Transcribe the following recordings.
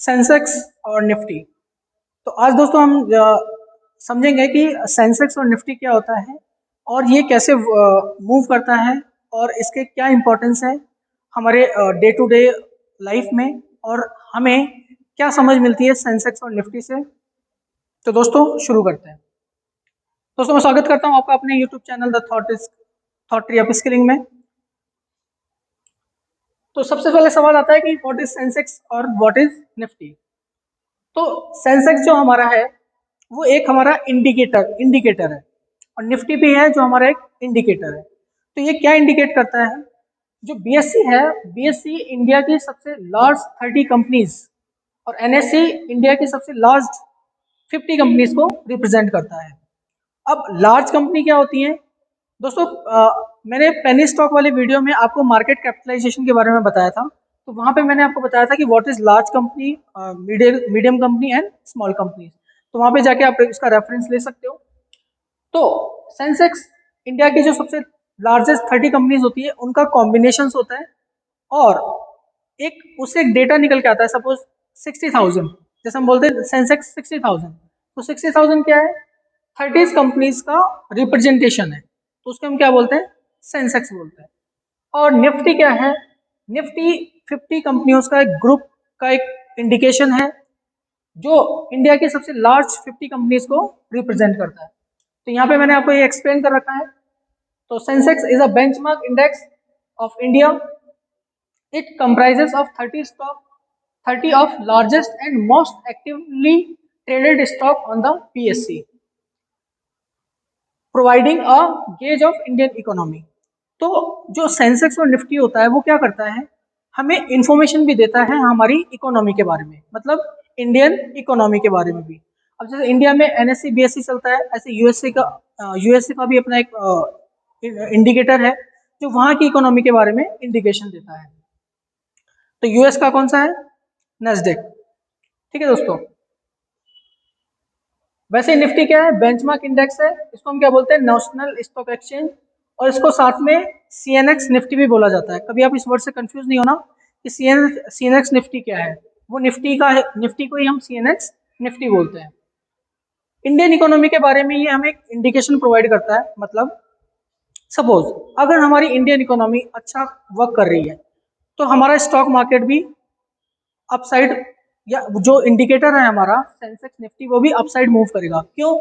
Sensex और Nifty. तो आज दोस्तों हम समझेंगे कि सेंसेक्स और निफ्टी क्या होता है और ये कैसे मूव करता है और इसके क्या इम्पोर्टेंस है हमारे डे टू डे लाइफ में और हमें क्या समझ मिलती है सेंसेक्स और निफ्टी से। तो दोस्तों शुरू करते हैं। दोस्तों मैं स्वागत करता हूं आपका अपने YouTube channel the thought tree upskilling में। तो सबसे पहले सवाल आता है कि व्हाट इज सेंसेक्स और व्हाट इज निफ्टी। तो सेंसेक्स जो हमारा है वो एक हमारा इंडिकेटर है और निफ्टी भी है जो हमारा एक इंडिकेटर है। तो ये क्या इंडिकेट करता है? जो बीएससी है, बीएससी इंडिया की सबसे लार्ज 30 कंपनीज और एनएससी इंडिया की सबसे लार्ज 50 कंपनीज को रिप्रेजेंट करता है। अब लार्ज कंपनी क्या होती है दोस्तों? मैंने पेनी स्टॉक वाले वीडियो में आपको मार्केट कैपिटलाइजेशन के बारे में बताया था। तो वहां पे मैंने आपको बताया था कि what is large company, medium company and small company. तो वहां पे जाके आप इसका रेफरेंस ले सकते हो। तो सेंसेक्स इंडिया की जो सबसे लार्जेस्ट 30 कंपनीज होती है उनका कॉम्बिनेशन होता है और एक उससे एक डेटा निकल के आता है। सपोज 60,000, जैसे हम बोलते हैं सेंसेक्स 60,000, तो 60,000 क्या है? 30 कंपनीज का रिप्रेजेंटेशन है, तो उसको हम क्या बोलते हैं? सेंसेक्स बोलते हैं। और निफ्टी क्या है? निफ्टी 50 कंपनियों का एक ग्रुप का एक इंडिकेशन है जो इंडिया की सबसे लार्ज 50 कंपनीज को रिप्रेजेंट करता है। तो यहाँ पे मैंने आपको ये एक्सप्लेन कर रखा है। तो Sensex is a benchmark index of India. It comprises of 30 of largest and most actively traded stock on the PSE, providing a gauge of Indian economy. तो जो सेंसेक्स और निफ्टी होता है वो क्या करता है? हमें इंफॉर्मेशन भी देता है हमारी इकोनॉमी के बारे में, मतलब इंडियन इकोनॉमी के बारे में भी। अब जैसे इंडिया में एनएससी बीएससी चलता है, ऐसे यूएसए का भी अपना एक इंडिकेटर है जो वहाँ की इकोनॉमी के बारे में इंडिकेशन देता है। तो यूएस का कौन सा है? नेस्डेक। ठीक है दोस्तों। वैसे निफ्टी क्या है? बेंचमार्क इंडेक्स है, इसको हम क्या बोलते हैं? National stock exchange. और इसको साथ में सीएनएक्स निफ्टी भी बोला जाता है। कभी आप इस वर्ड से कंफ्यूज नहीं होना कि सीएनएक्स निफ्टी क्या है। वो निफ्टी का है, निफ्टी को ही हम सीएनएक्स निफ्टी बोलते हैं। इंडियन इकोनॉमी के बारे में ये हमें एक इंडिकेशन प्रोवाइड करता है। मतलब सपोज अगर हमारी इंडियन इकोनॉमी अच्छा वर्क कर रही है तो हमारा स्टॉक मार्केट भी अपसाइड, या जो इंडिकेटर है हमारा सेंसेक्स निफ्टी, वो भी अपसाइड मूव करेगा। क्यों?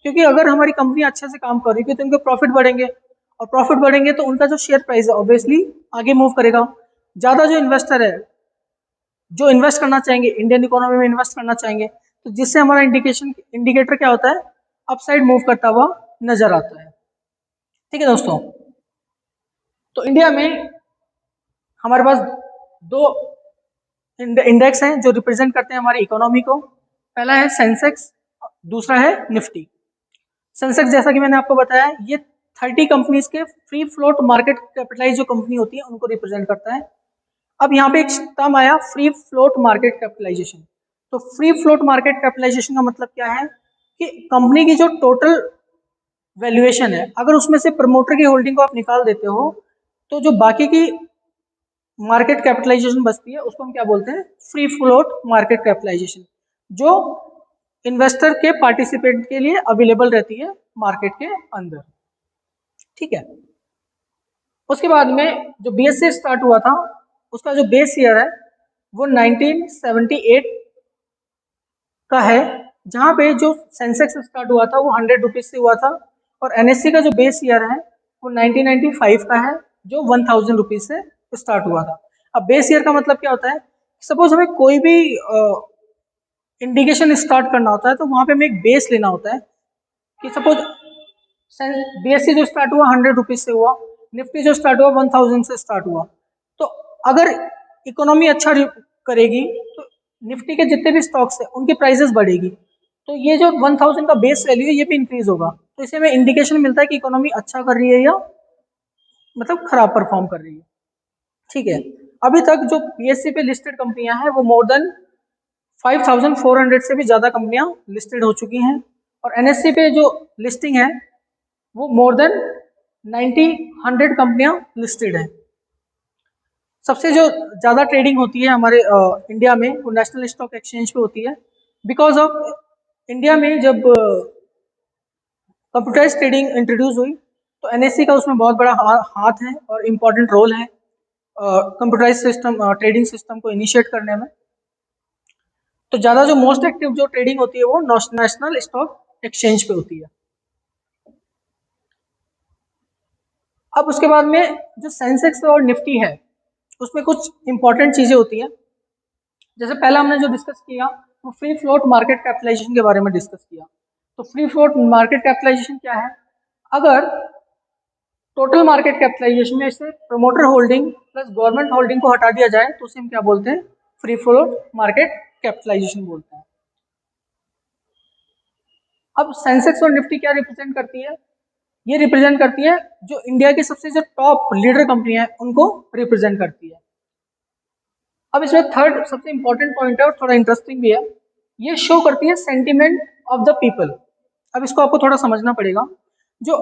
क्योंकि अगर हमारी कंपनी अच्छे से काम कर रही है तो उनके प्रॉफिट बढ़ेंगे और प्रॉफिट बढ़ेंगे तो उनका जो शेयर प्राइस है ऑब्वियसली आगे मूव करेगा। ज़्यादा जो इन्वेस्टर है जो इन्वेस्ट करना चाहेंगे, इंडियन इकोनॉमी में इन्वेस्ट करना चाहेंगे, तो जिससे हमारा इंडिकेटर क्या होता है? अपसाइड मूव करता हुआ नजर आता है। ठीक है दोस्तों। तो इंडिया में हमारे पास दो इंडेक्स हैं जो रिप्रेजेंट करते हैं हमारी इकोनॉमी को। पहला है सेंसेक्स, दूसरा है निफ्टी। सेंसेक्स जैसा कि मैंने आपको बताया ये 30 कंपनीज के फ्री फ्लोट मार्केट कैपिटलाइज जो कंपनी होती है उनको रिप्रेजेंट करता है। अब यहाँ पे एक टर्म आया फ्री फ्लोट मार्केट कैपिटलाइजेशन। तो फ्री फ्लोट मार्केट कैपिटलाइजेशन का मतलब क्या है कि कंपनी की जो टोटल वैल्यूएशन है, अगर उसमें से प्रमोटर की होल्डिंग को आप निकाल देते हो तो जो बाकी की मार्केट कैपिटलाइजेशन बचती है उसको हम क्या बोलते हैं? फ्री फ्लोट मार्केट कैपिटलाइजेशन, जो इन्वेस्टर के पार्टिसिपेंट के लिए अवेलेबल रहती है मार्केट के अंदर। ठीक है। उसके बाद में जो बीएससी स्टार्ट हुआ था उसका जो बेस ईयर है वो 1978 का है, जहां पे जो सेंसेक्स स्टार्ट हुआ था वो 100 रुपीज से हुआ था। और एनएससी का जो बेस ईयर है वो 1995 का है, जो 1000 रुपीज से स्टार्ट हुआ था। अब बेस ईयर का मतलब क्या होता है? सपोज हमें कोई भी इंडिकेशन स्टार्ट करना होता है तो वहां पे हमें एक बेस लेना होता है कि सपोज बीएससी जो स्टार्ट हुआ 100 रुपीज से हुआ, निफ्टी जो स्टार्ट हुआ 1000 से स्टार्ट हुआ। तो अगर इकोनॉमी अच्छा करेगी तो निफ्टी के जितने भी स्टॉक्स हैं उनकी प्राइसेस बढ़ेगी, तो ये जो 1000 का बेस वैल्यू है ये भी इंक्रीज होगा। तो इससे हमें इंडिकेशन मिलता है कि इकोनॉमी अच्छा कर रही है या मतलब खराब परफॉर्म कर रही है। ठीक है। अभी तक जो पीएससी पे लिस्टेड कंपनियां हैं वो मोर देन 5400 से भी ज्यादा कंपनियां लिस्टेड हो चुकी हैं और एनएससी पे जो लिस्टिंग है वो मोर देन 100 कंपनियां लिस्टेड है। सबसे जो ज़्यादा ट्रेडिंग होती है हमारे इंडिया में वो नेशनल स्टॉक एक्सचेंज पे होती है। बिकॉज ऑफ इंडिया में जब कंप्यूटराइज ट्रेडिंग इंट्रोड्यूस हुई तो एनएससी का उसमें बहुत बड़ा हाथ है और इम्पॉर्टेंट रोल है कंप्यूटराइज सिस्टम ट्रेडिंग सिस्टम को इनिशिएट करने में। तो ज़्यादा जो मोस्ट एक्टिव जो ट्रेडिंग होती है वो नेशनल स्टॉक एक्सचेंज पे होती है। अब उसके बाद में जो सेंसेक्स और निफ्टी है उसमें कुछ इंपॉर्टेंट चीज़ें होती हैं। जैसे पहला हमने जो डिस्कस किया वो फ्री फ्लोट मार्केट कैपिटलाइजेशन के बारे में डिस्कस किया। तो फ्री फ्लोट मार्केट कैपिटलाइजेशन क्या है? अगर टोटल मार्केट कैपिटलाइजेशन में से promoter holding plus government holding को हटा दिया जाए तो उसे हम क्या बोलते हैं? फ्री फ्लोट मार्केट कैपिटलाइजेशन बोलते हैं। अब सेंसेक्स और निफ्टी क्या रिप्रेजेंट करती है? ये रिप्रेजेंट करती है जो इंडिया की सबसे जो टॉप लीडर कंपनियां हैं उनको रिप्रेजेंट करती है। अब इसमें थर्ड सबसे इंपॉर्टेंट पॉइंट है और थोड़ा इंटरेस्टिंग भी है, ये शो करती है सेंटिमेंट ऑफ द पीपल। अब इसको आपको थोड़ा समझना पड़ेगा। जो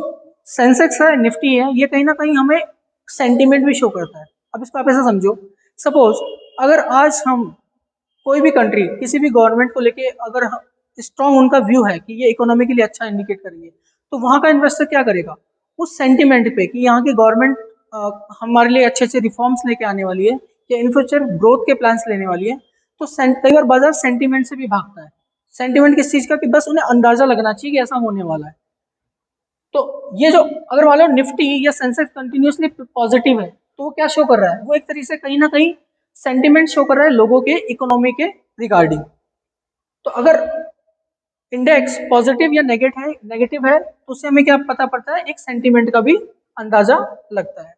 सेंसेक्स है निफ्टी है ये कहीं ना कहीं हमें सेंटिमेंट भी शो करता है। अब इसको आप ऐसा समझो, सपोज अगर आज हम कोई भी कंट्री किसी भी गवर्नमेंट को लेके अगर स्ट्रॉन्ग उनका व्यू है कि ये इकोनॉमी के लिए अच्छा इंडिकेट करेंगे तो वहाँ का इन्वेस्टर क्या करेगा? उस सेंटिमेंट पे कि यहाँ की गवर्नमेंट हमारे लिए अच्छे अच्छे रिफॉर्म्स लेके आने वाली है या इन फ्यूचर ग्रोथ के प्लान्स लेने वाली है, तो कई बार बाजार सेंटिमेंट से भी भागता है। सेंटिमेंट किस चीज़ का? कि बस उन्हें अंदाजा लगना चाहिए कि ऐसा होने वाला है। तो ये जो अगर मान लो निफ्टी या सेंसेक्स कंटिन्यूसली पॉजिटिव है तो वो क्या शो कर रहा है? वो एक तरीके से कहीं ना कहीं सेंटिमेंट शो कर रहा है लोगों के इकोनॉमी के रिगार्डिंग। तो अगर इंडेक्स पॉजिटिव या नेगेटिव है तो उससे हमें क्या पता पड़ता है? एक सेंटिमेंट का भी अंदाजा लगता है।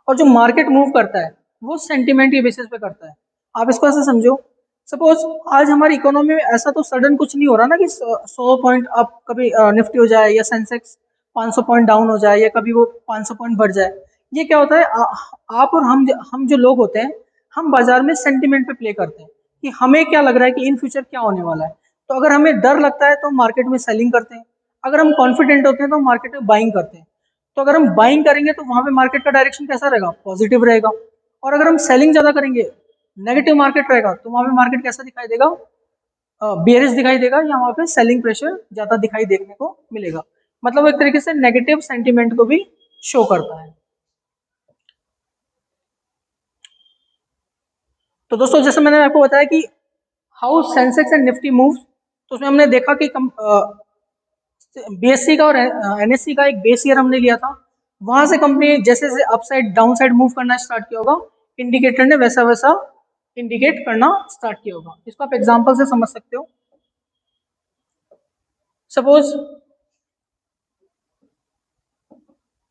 और जो मार्केट मूव करता है वो सेंटिमेंट के बेसिस पे करता है। आप इसको ऐसे समझो, सपोज आज हमारी इकोनॉमी में ऐसा तो सडन कुछ नहीं हो रहा ना कि 100 पॉइंट अप कभी निफ्टी हो जाए या सेंसेक्स 500 पॉइंट डाउन हो जाए या कभी वो 500 पॉइंट बढ़ जाए। ये क्या होता है, आप और हम जो लोग होते हैं हम बाजार में सेंटिमेंट पे प्ले करते हैं कि हमें क्या लग रहा है कि इन फ्यूचर क्या होने वाला है। तो अगर हमें डर लगता है तो हम मार्केट में सेलिंग करते हैं, अगर हम कॉन्फिडेंट होते हैं तो हम मार्केट में बाइंग करते हैं। तो अगर हम बाइंग करेंगे तो वहां पे मार्केट का डायरेक्शन कैसा रहेगा? पॉजिटिव रहेगा। और अगर हम सेलिंग ज्यादा करेंगे, नेगेटिव मार्केट रहेगा, तो वहां पे मार्केट कैसा दिखाई देगा? बेयरिश दिखाई देगा या वहां पे सेलिंग प्रेशर ज्यादा दिखाई देखने को मिलेगा। मतलब एक तरीके से नेगेटिव सेंटीमेंट को भी शो करता है। तो दोस्तों जैसे मैंने आपको बताया कि how Sensex and Nifty move, तो उसमें हमने देखा कि बीएससी का और एनएससी का एक बेस ईयर हमने लिया था। वहां से कंपनी जैसे जैसे अपसाइड डाउन साइड मूव करना स्टार्ट किया होगा, इंडिकेटर ने वैसा वैसा इंडिकेट करना स्टार्ट किया होगा। इसको आप एग्जांपल से समझ सकते हो। सपोज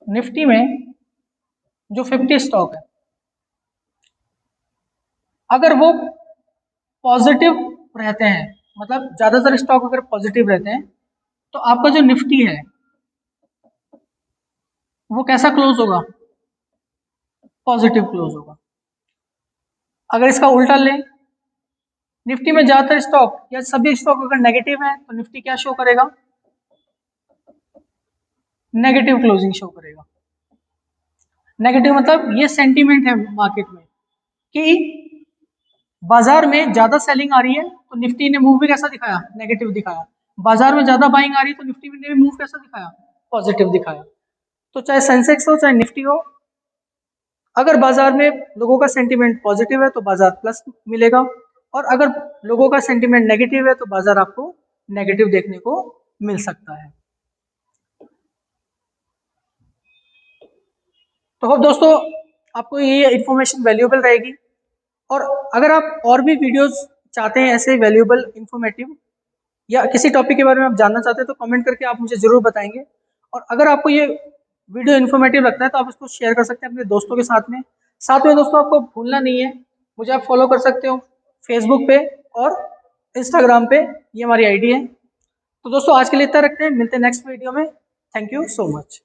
निफ्टी में जो 50 स्टॉक है अगर वो पॉजिटिव रहते हैं, मतलब ज्यादातर स्टॉक अगर पॉजिटिव रहते हैं तो आपका जो निफ्टी है वो कैसा क्लोज होगा? पॉजिटिव क्लोज होगा। अगर इसका उल्टा लें, निफ्टी में ज्यादातर स्टॉक या सभी स्टॉक अगर नेगेटिव है तो निफ्टी क्या शो करेगा? नेगेटिव क्लोजिंग शो करेगा। नेगेटिव मतलब ये सेंटीमेंट है मार्केट में कि बाजार में ज्यादा सेलिंग आ रही है तो निफ्टी ने मूव भी कैसा दिखाया? नेगेटिव दिखाया। बाजार में ज्यादा बाइंग आ रही है तो निफ्टी ने भी मूव कैसा दिखाया? पॉजिटिव दिखाया। तो चाहे सेंसेक्स हो चाहे निफ्टी हो, अगर बाजार में लोगों का सेंटीमेंट पॉजिटिव है तो बाजार प्लस मिलेगा, और अगर लोगों का सेंटीमेंट नेगेटिव है तो बाजार आपको नेगेटिव देखने को मिल सकता है। तो होप दोस्तों आपको ये इन्फॉर्मेशन वैल्यूएबल रहेगी। और अगर आप और भी वीडियोस चाहते हैं ऐसे वैल्यूएबल इन्फॉर्मेटिव या किसी टॉपिक के बारे में आप जानना चाहते हैं तो कमेंट करके आप मुझे ज़रूर बताएंगे। और अगर आपको ये वीडियो इन्फॉर्मेटिव लगता है तो आप इसको शेयर कर सकते हैं अपने दोस्तों के साथ में। साथ में दोस्तों आपको भूलना नहीं है, मुझे आप फॉलो कर सकते हो फेसबुक पे और इंस्टाग्राम पे, ये हमारी आईडी है। तो दोस्तों आज के लिए इतना रखते हैं, मिलते हैं नेक्स्ट वीडियो में। Thank you so much.